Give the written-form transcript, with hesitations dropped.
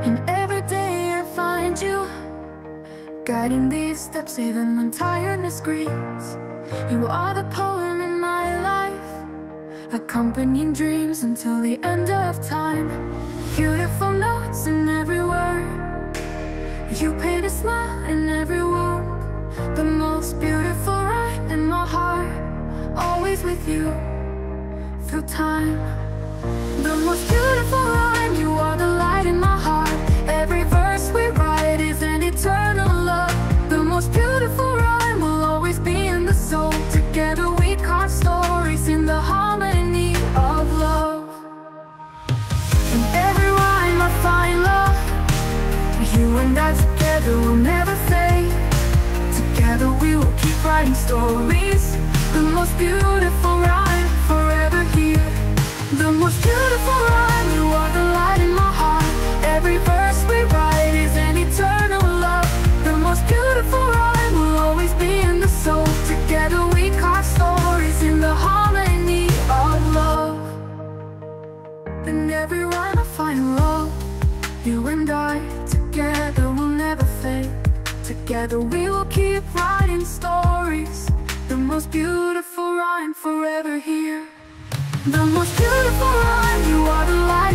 And every day I find you, guiding these steps even when tiredness creeps. You are the poem in my life, accompanying dreams until the end of time. Beautiful notes in every word, you paint a smile in every wound. The most beautiful rhyme in my heart, always with you through time. The most beautiful rhyme, you are the light in my heart. Every verse we write is an eternal love. The most beautiful rhyme will always be in the soul. Together we carve stories in the harmony of love. In every rhyme I find love, you and I together will never fade. Together we will keep writing stories. The most beautiful rhyme forever here. The most beautiful rhyme, you are the light in my heart. Every verse we write is an eternal love. The most beautiful rhyme will always be in the soul. Together we carve stories in the harmony of love. In every rhyme I find love, you and I together will never fade. Together we will keep writing stories. The most beautiful rhyme forever here. The most beautiful rhyme, you are the light